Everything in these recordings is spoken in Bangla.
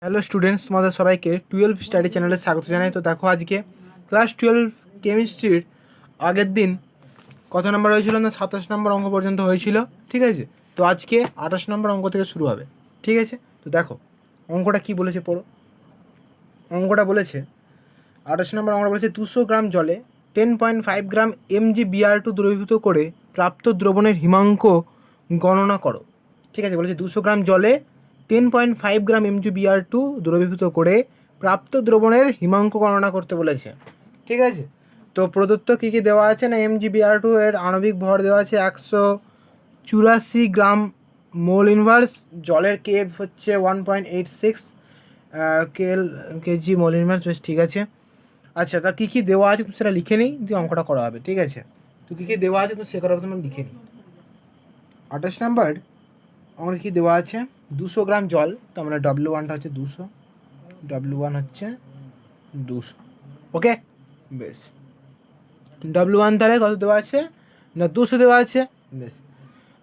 হ্যালো স্টুডেন্টস, তোমাদের সবাইকে 12 স্টাডি চ্যানেলে স্বাগত জানাই। তো দেখো, আজকে ক্লাস 12 কেমিস্ট্রির আগের দিন কত নম্বর হয়েছিল না 27 নম্বর অঙ্ক পর্যন্ত হয়েছিল। ঠিক আছে, তো আজকে 28 নম্বর অঙ্ক থেকে শুরু হবে। ঠিক আছে, তো দেখো অঙ্কটা কি বলেছে পড়ো। অঙ্কটা বলেছে 28 নম্বর অঙ্কটা বলেছে 200 গ্রাম জলে 10.5 গ্রাম MgBr2 দ্রবীভূত করে প্রাপ্ত দ্রবণের হিমাঙ্ক গণনা করো। ঠিক আছে, বলেছে 200 গ্রাম জলে 10.5 গ্রাম MgBr2 দ্রবীভূত করে প্রাপ্ত দ্রবণের হিমাঙ্ক গণনা করতে বলেছে। ঠিক আছে, তো প্রদত্ত কী কী দেওয়া আছে না, MgBr2 এর আণবিক ভর দেওয়া আছে 184 গ্রাম মোল ইনভার্স, জলের কেভ হচ্ছে 1.86 কেজি মোল ইনভার্স। বেশ, ঠিক আছে। আচ্ছা, তা কী কী দেওয়া আছে তুমি সেটা লিখে নিই, দিয়ে অঙ্কটা করা হবে। ঠিক আছে, তো কী কী দেওয়া আছে তো সে করা হবে, তোমার লিখে নিই। 28 নাম্বার অঙ্ক কী দেওয়া আছে, 200 গ্রাম জল, তো আমরা W1টা হচ্ছে 200, W1 হচ্ছে 200। ওকে, বেশ। W1 তাহলে কত দেওয়া আছে না 200 দেওয়া আছে। বেশ,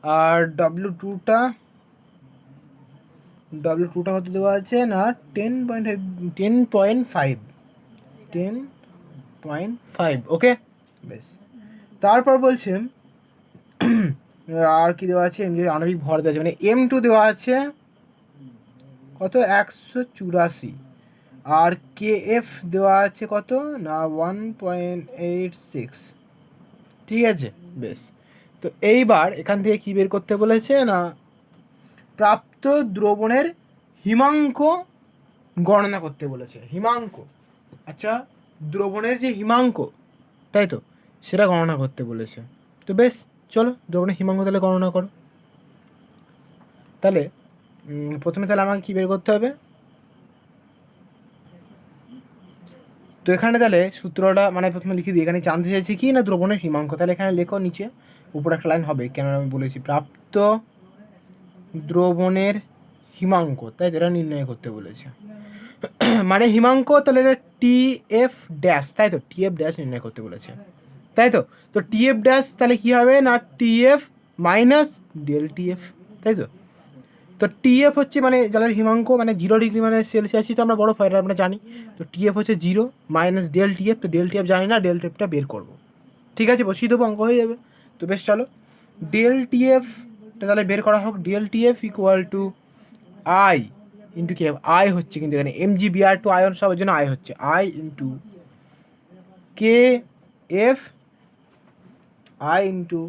আর W2টা কত দেওয়া আছে না 10.5। ওকে, বেশ। তারপর বলছে আর কি দেওয়া আছে, যে আণবিক ভর দেওয়া আছে, মানে M2 দেওয়া আছে কত 184, আর KF দেওয়া আছে কত না 1.86। ঠিক আছে, বেশ। তো এইবার এখান থেকে কি বের করতে বলেছে না, প্রাপ্ত দ্রবণের হিমাঙ্ক গণনা করতে বলেছে। হিমাঙ্ক, আচ্ছা, দ্রবণের যে হিমাঙ্ক, তাই তো, সেটা গণনা করতে বলেছে। তো বেশ, চলো দ্রবণের হিমাঙ্ক তাহলে গণনা করো। তাহলে প্রথমে তাহলে আমাকে কী বের করতে হবে, তো এখানে তাহলে সূত্রটা মানে প্রথমে লিখে দিই। এখানে জানতে চাইছি কি না দ্রবণের হিমাঙ্ক, তাহলে এখানে লেখো নিচে, উপরে একটা লাইন হবে, কেন আমি বলেছি প্রাপ্ত দ্রবণের হিমাঙ্ক, তাই যেটা নির্ণয় করতে বলেছে। মানে হিমাঙ্ক তাহলে এটা TF ড্যাশ, তাই তো, TF ড্যাশ নির্ণয় করতে বলেছে, তাই তো। তো TF ড্যাশ তাহলে কী হবে না TF মাইনাস ΔTF, তাই তো। তো TF হচ্ছে মানে জলের হিমাঙ্ক, মানে 0 ডিগ্রি মানে সেলসিয়াসই তো আমরা বড় ফায়ার আমরা জানি। তো TF হচ্ছে 0 মাইনাস ΔTF, তো ΔTF জানি না, ΔTFটা বের করবো। ঠিক আছে, বসিয়ে দেবো, অঙ্ক হয়ে যাবে। তো বেশ, চলো ΔTFটা তাহলে বের করা হোক। ΔTF equal to I into KF। I হচ্ছে কিন্তু এখানে MgBr2 আয়ন সবার জন্য আই হচ্ছে I into KF, I into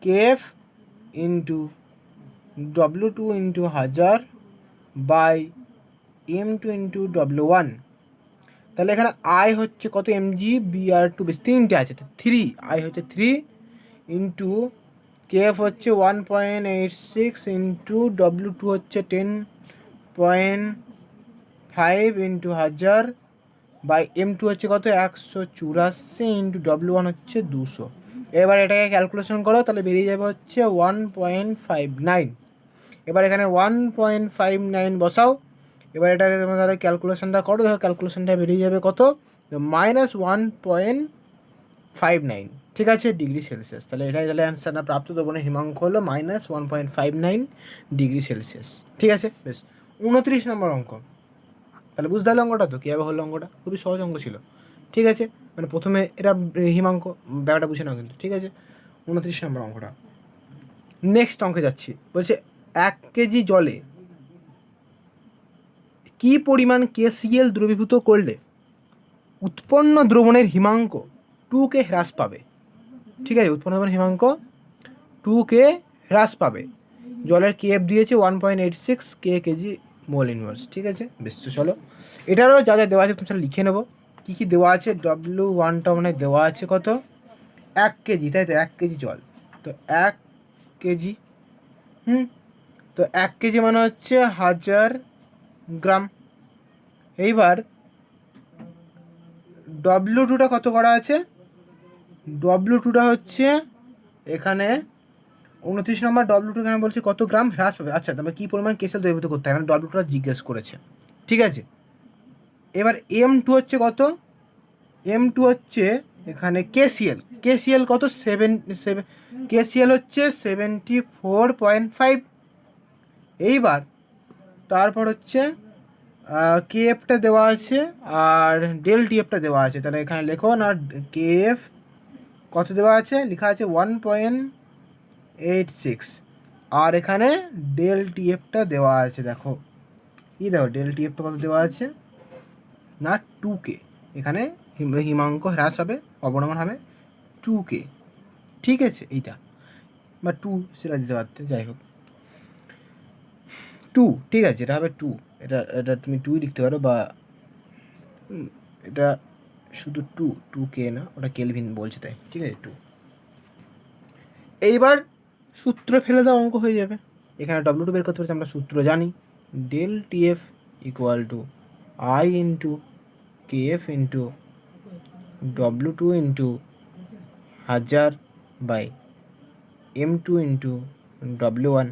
KF into W2 into 1000 by M2 into W1। তাহলে এখানে আই হচ্ছে কত MgBr2, বেশ তিনটে আছে, 3, আই হচ্ছে 3 ইন্টু KF হচ্ছে 1.86 ইন্টু W2 হচ্ছে 10.5 ইন্টু 1000 বাই M2 হচ্ছে কত 184 ইন্টু W1 হচ্ছে 200। এবার এটাকে ক্যালকুলেশন করো, তাহলে বেরিয়ে যাবে হচ্ছে 1.59। এবার এখানে 1.59 বসাও। এবার এটাকে তোমরা তাহলে ক্যালকুলেশনটা করো, দেখো ক্যালকুলেশনটা বেরিয়ে যাবে কত -1.59। ঠিক আছে, ডিগ্রি সেলসিয়াস। তাহলে এটাই তাহলে অ্যান্সার না, প্রাপ্ত দ্রবণের হিমাঙ্ক হলো -1.59 ডিগ্রি সেলসিয়াস। ঠিক আছে, বেশ। 29 নম্বর অঙ্ক, তাহলে বুঝতে পারলে অঙ্কটা তো কীভাবে হলো। অঙ্কটা খুবই সহজ অঙ্ক ছিল। ঠিক আছে, মানে প্রথমে এটা হিমাঙ্ক ব্যাপারটা বুঝে নাও কিন্তু। ঠিক আছে, 29 নম্বর অঙ্কটা। নেক্সট অঙ্কে যাচ্ছি, বলছে 1 কেজি জলে কি পরিমাণ KCl দ্রবীভূত করলে উৎপন্ন দ্রবণের হিমাঙ্ক 2কে হ্রাস পাবে। ঠিক আছে, উৎপন্ন দ্রবণের হিমাঙ্ক 2কে হ্রাস পাবে। জলের KF দিয়েছে 1.86 কেজি মোল ইনভার্স। ঠিক আছে, বেশ, চলো এটারও যা যা দেওয়া আছে তুমি লিখে নেবো। কী কী দেওয়া আছে, W1টা মানে দেওয়া আছে কত 1 কেজি, তাই তো, 1 কেজি জল, তো 1 কেজি, তো 1 কেজি মানে হচ্ছে 1000 গ্রাম। এইবার W2টা কত করা আছে, W2টা হচ্ছে এখানে 29 নম্বর W2 এখানে বলছি কত গ্রাম হ্রাস পাবে। আচ্ছা, তবে কী পরিমাণ কেসেল দ্রবীভূত করতে হবে, মানে W2টা জিজ্ঞেস করেছে। ঠিক আছে, এবার M2 হচ্ছে কত, M2 হচ্ছে এখানে KCl কত 7 KCl হচ্ছে 74.5। এইবার তারপর হচ্ছে কেএফটা দেওয়া আছে আর ডেল টিএফটা দেওয়া আছে, তাহলে এখানে লেখো না কেএফ কত দেওয়া আছে, লেখা আছে 1.86 আর এখানে ডেল টিএফটা দেওয়া আছে, দেখো দেখো ডেল টিএফটা কত দেওয়া আছে না 2K, এখানে হিমাঙ্ক হ্রাস হবে, অবনমন হবে 2K, ঠিক আছে এইটা বা 2 সেটা দিতে পারতে, যাই হোক 2, ঠিক আছে এটা হবে 2, এটা এটা তুমি 2 লিখতে পারো বা এটা শুধু 2K না, ওটা কেলভিন বলছে তাই, ঠিক আছে 2। এইবার সূত্র ফেলে দাও, অঙ্ক হয়ে যাবে। এখানে W2 বের করতে পারছি, আমরা সূত্র জানি, del TF equal to I into KF into W2 into 1000 by M2 into W1।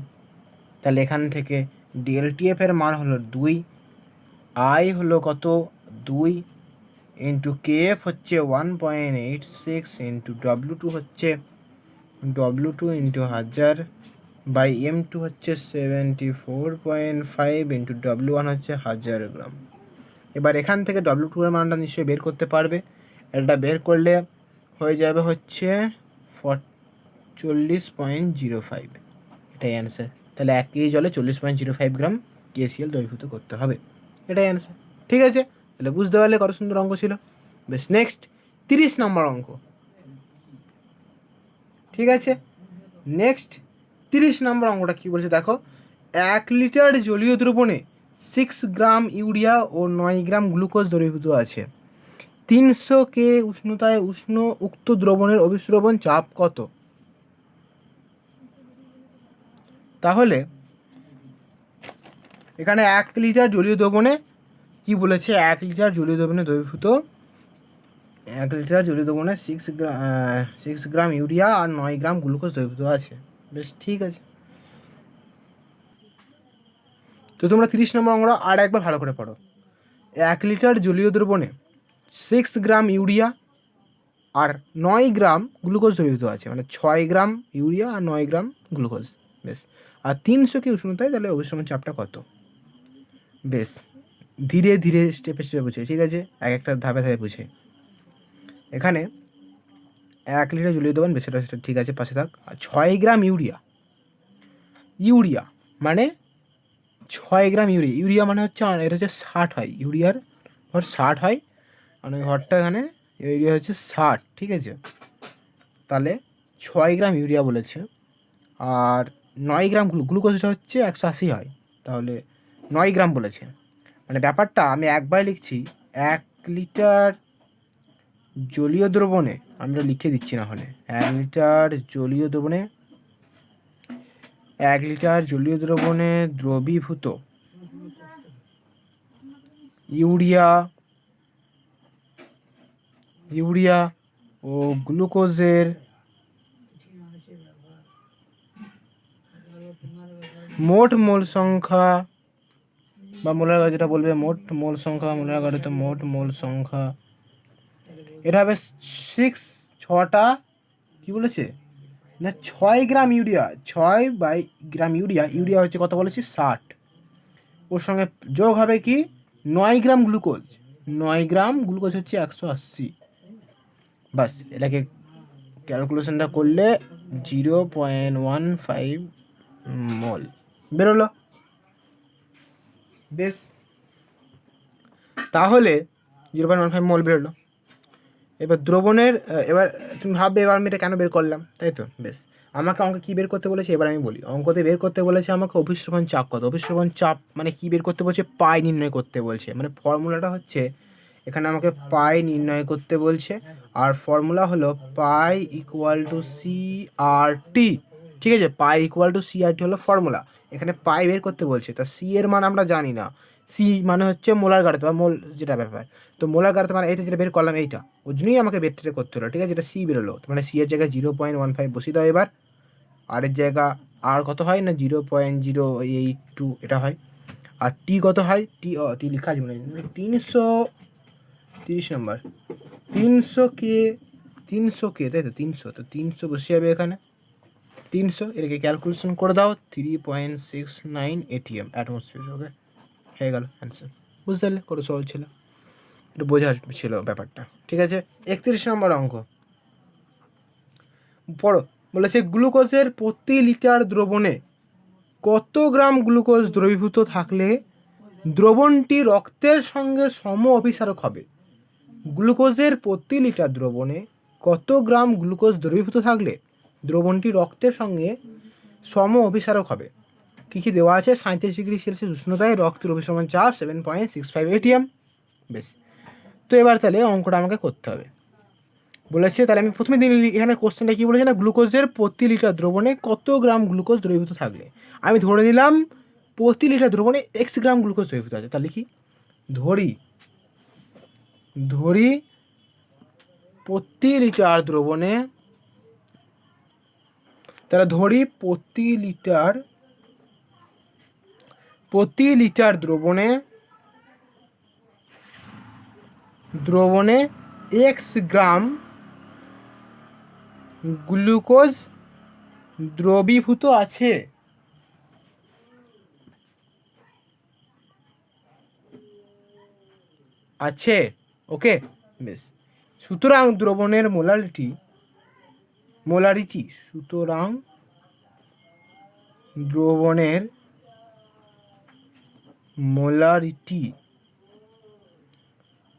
তাহলে এখান থেকে ডেল টিএফ এর মান হলো 2, I হলো কত 2 ইন্টু কেএফ হচ্ছে 1.86 ইন্টু W2 হচ্ছে W2 ইন্টু 1000 বাই M2 হচ্ছে 74.5 ইন্টু W1 হচ্ছে 1000 গ্রাম। এবার এখান থেকে W2 এর মানটা নিশ্চয়ই বের করতে পারবে, এটা বের করলে হয়ে যাবে হচ্ছে 40.05, এটাই অ্যান্সার। তাহলে 1 কেজি জলে 40.05 গ্রাম KCl দ্রবীভূত করতে হবে, এটাই অ্যান্সার, ঠিক আছে। তাহলে বুঝতে পারলে কত সুন্দর অঙ্ক ছিল। বেশ, নেক্সট 30 নম্বর অঙ্ক, ঠিক আছে। নেক্সট 30 নম্বর অঙ্কটা কী বলছে দেখো, 1 লিটার জলীয় দ্রবণে 6 গ্রাম ইউরিয়া ও 9 গ্রাম গ্লুকোজ দ্রবীভূত আছে। 300 K উষ্ণতায় উক্ত দ্রবণের অভিস্রবণ চাপ কত? তাহলে এখানে 1 লিটার জলীয় দ্রবণে কি বলেছে, 1 লিটার জলীয় দ্রবণে দ্রবীভূত 1 লিটার জলীয় দ্রবণে 6 গ্রাম ইউরিয়া আর 9 গ্রাম গ্লুকোজ দ্রবীভূত আছে। বেশ, ঠিক আছে। তো তোমরা 30 নম্বর অঙ্কটা আর একবার ভালো করে পড়ো। 1 লিটার জলীয় দ্রবণে 6 গ্রাম ইউরিয়া আর 9 গ্রাম গ্লুকোজ দ্রবীভূত আছে, মানে 6 গ্রাম ইউরিয়া আর 9 গ্রাম গ্লুকোজ। বেশ, আর 300 K উষ্ণতায় তাহলে অভিস্রবণ চাপটা কত? বেশ, ধীরে ধীরে স্টেপে স্টেপে বুঝে, ঠিক আছে, এক একটা ধাপে ধাপে বুঝে। এখানে 1 লিটার জলীয় দ্রবণ, বেশ সেটা ঠিক আছে, পাশে থাক। আর 6 গ্রাম ইউরিয়া মানে 6 গ্রাম ইউরিয়া মানে হচ্ছে, এটা হচ্ছে 60 হয়, ইউরিয়ার ঘর 60 হয়, মানে ঘরটা এখানে ইউরিয়া হচ্ছে 60, ঠিক আছে। তাহলে 6 গ্রাম ইউরিয়া বলেছে, আর 9 গ্রাম গ্লুকোজটা হচ্ছে 180 হয়, তাহলে 9 গ্রাম বলেছে। মানে ব্যাপারটা আমি একবার লিখছি, 1 লিটার জলীয় দ্রবণে, আমরা লিখে দিচ্ছি না হলে, 1 লিটার জলীয় দ্রবণে 1 লিটার জলীয় দ্রবণে দ্রবীভূত ইউরিয়া ও গ্লুকোজের মোট মোল সংখ্যা বা মোলার গাড়ি যেটা বলবে মোট মোল সংখ্যা, মোলার গাড়িতে মোট মোল সংখ্যা, এটা হবে 6টা কী বলেছে না 6 গ্রাম ইউরিয়া, 6 বাই গ্রাম ইউরিয়া হচ্ছে কত বলেছি 60, ওর সঙ্গে যোগ হবে কি 9 গ্রাম গ্লুকোজ, 9 গ্রাম গ্লুকোজ হচ্ছে 180। বাস, এটাকে ক্যালকুলেশনটা করলে 0.15 মোল বেরোলো। বেশ, তাহলে 0.15 মোল বেরোলো। এবার দ্রবণের, এবার তুমি ভাববে এবার আমি এটা কেন বের করলাম, তাই তো। বেশ, আমাকে অঙ্কে কী বের করতে বলেছে এবার আমি বলি। অঙ্কতে বের করতে বলেছে আমাকে অভিস্রবণ চাপ কত। অভিস্রবণ চাপ মানে কী বের করতে বলছে, পাই নির্ণয় করতে বলছে। মানে ফর্মুলাটা হচ্ছে, এখানে আমাকে পাই নির্ণয় করতে বলছে, আর ফর্মুলা হলো পাই ইকুয়াল টু CRT, ঠিক আছে। পাই ইকুয়াল টু CRT হলো ফর্মুলা। এখানে পাই বের করতে বলছে, তা সি এর মান আমরা জানি না, সি মানে হচ্ছে মোলার গাড়িতে বা মোল যেটা ব্যাপার, তো মোলার গাড়িতে মানে এইটা যেটা বের করলাম এইটা, ওই জন্যই আমাকে বেরটা করতে হলো, ঠিক আছে। এটা সি বেরোলো, মানে সি এর জায়গায় 0.15 বসিয়ে দাও এবার, আর এর জায়গা আর কত হয় না 0.082 এটা হয়, আর টি কত হয়, টি লেখা আছে মানে 330 নম্বর 300 K তাই তো, 300, তো 300 বসে যাবে এখানে 300, এটাকে ক্যালকুলেশন করে দাও 3.69 ATM অ্যাটমসফিয়ার, ওকে হয়ে গেল অ্যান্সার। বুঝতে পারলে কত সহজ ছিল, একটু বোঝার ছিল ব্যাপারটা। ঠিক আছে, 31 নম্বর অঙ্ক পড়ো। বলেছে গ্লুকোজের প্রতি লিটার দ্রবণে কত গ্রাম গ্লুকোজ দ্রবীভূত থাকলে দ্রবণটি রক্তের সঙ্গে সম অভিসারক হবে। গ্লুকোজের প্রতি লিটার দ্রবণে কত গ্রাম গ্লুকোজ দ্রবীভূত থাকলে দ্রবণটি রক্তের সঙ্গে সম অভিসারক হবে। কী কী দেওয়া আছে? 37°C উষ্ণতায় রক্তের অভিসরণ চাপ 7.65 atm। বেশ, তো এবার তাহলে অঙ্কটা আমাকে করতে হবে। বলেছে তাহলে আমি প্রথমে দিন এখানে কোশ্চেনটা কী বলেছে না, গ্লুকোজের প্রতি লিটার দ্রবণে কত গ্রাম গ্লুকোজ দ্রবীভূত থাকলে আমি ধরে নিলাম প্রতি লিটার দ্রবণে x গ্রাম গ্লুকোজ দ্রবীভূত আছে। তাহলে কি ধরি প্রতি লিটার দ্রবণে, তাহলে ধরি প্রতি লিটার দ্রবণে x গ্রাম গ্লুকোজ দ্রবীভূত আছে। ওকে, বেশ। সুতরাং দ্রবণের মোলারিটি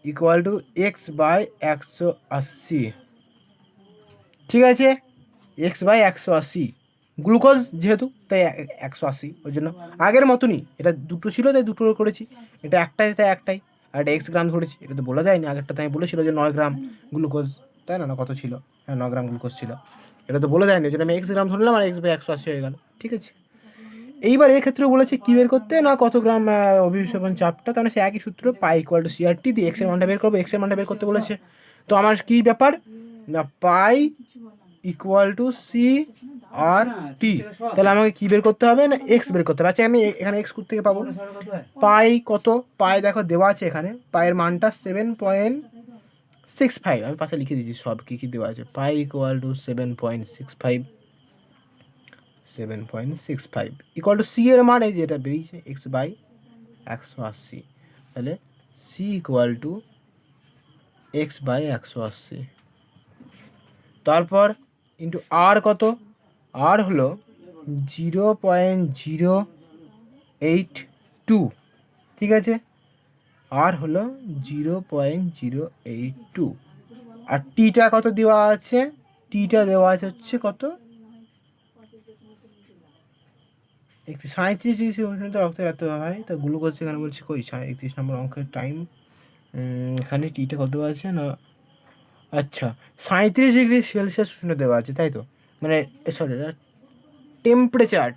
ইকুয়াল টু x/180। ঠিক আছে, x/180 গ্লুকোজ যেহেতু তাই 180, ওই জন্য আগের মতনই, এটা দুটো ছিল তাই দুটো করেছি, এটা একটাই তাই একটাই, আর এটা x গ্রাম ধরেছি। এটা তো বলা যায়নি, আগেরটা তাই বলেছিল যে 9 গ্রাম গ্লুকোজ, তাই না? কত ছিল? হ্যাঁ, 9 গ্রাম গ্লুকোজ ছিল, এটা তো বলে যায়নি, ওই জন্য আমি x গ্রাম ধরলাম আর x/180 হয়ে গেল। ঠিক আছে, এইবার এর ক্ষেত্রে বলেছে কী বের করতে না, কত গ্রাম অভিসরণ চাপটা, তাহলে সে একই সূত্র পাই ইকুয়াল টু CRT দিয়ে x এর মানটা বের করবো। x এর মানটা বের করতে বলেছে, তো আমার কী ব্যাপার না, পাই ইকুয়াল টু CRT। তাহলে আমাকে কী বের করতে হবে না, x বের করতে হবে। আচ্ছা, আমি এখানে x থেকে পাবো পাই কত, পাই দেখো দেওয়া আছে এখানে, পায়ের মানটা 7.65, আমি পাশে লিখে দিচ্ছি সব কী কী দেওয়া আছে। Pi equal to 7.65 equal to C এর মান এই যে এটা বেরিয়েছে x/180, তাহলে সি ইকুয়াল টু x/180, তারপর ইন্টু আর কত, আর হলো 0.082। ঠিক আছে, আর হলো 0.082, আর টিটা কত দেওয়া আছে, টিটা দেওয়া আছে হচ্ছে কত, 37°C রক্তে রাখতে হয়। তা গ্লুকোজ এখানে বলছি কই 31 নম্বর অঙ্কের টাইম, এখানে টিটা কত আছে না, আচ্ছা 37°C উষ্ণ দেওয়া আছে, তাই তো, মানে সরি টেম্পারেচার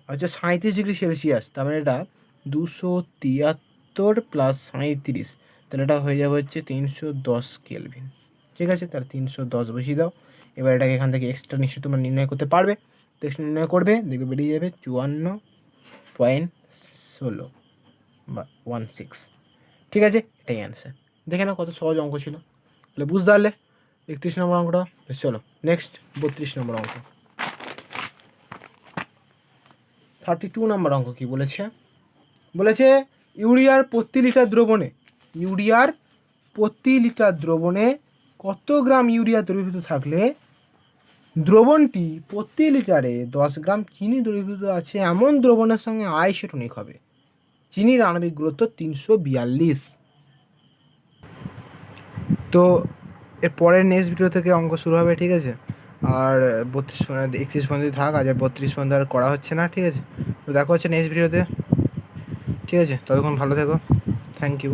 হচ্ছে 37°C, তার মানে এটা 273 প্লাস 37, তাহলে এটা হয়ে যাবে হচ্ছে 310 কেলভিন। ঠিক আছে, তাহলে 310 বসিয়ে দাও। এবার এটাকে এখান থেকে এক্সট্রা নিশ্চয়ই তোমরা নির্ণয় করতে পারবে, তো এক্সট্রা নির্ণয় করবে, দেখবে বেরিয়ে যাবে 54.16 বা 16। ঠিক আছে, এটাই অ্যান্সার। দেখে না কত সহজ অঙ্ক ছিল, তাহলে বুঝতে পারলে 31 নম্বর অঙ্কটা। চলো নেক্সট 32 নম্বর অঙ্ক। 32 নম্বর অঙ্ক কি বলেছে? বলেছে ইউরিয়ার প্রতি লিটার দ্রবণে কত গ্রাম ইউরিয়া দ্রবীভূত থাকলে দ্রবণটি প্রতি লিটারে 10 গ্রাম চিনি দ্রবীভূত আছে এমন দ্রবণের সঙ্গে আইসোটোনিক হবে। চিনির আণবিক গুরুত্ব 342। তো এর পরের নেক্সট ভিডিও থেকে অঙ্ক শুরু হবে। ঠিক আছে, আর 31 পর্যন্ত থাক, আজ আর 32 পর্যন্ত আর করা হচ্ছে না। ঠিক আছে, তো দেখা হচ্ছে নেক্সট ভিডিওতে। ঠিক আছে, ততক্ষণ ভালো থেকো, থ্যাংক ইউ।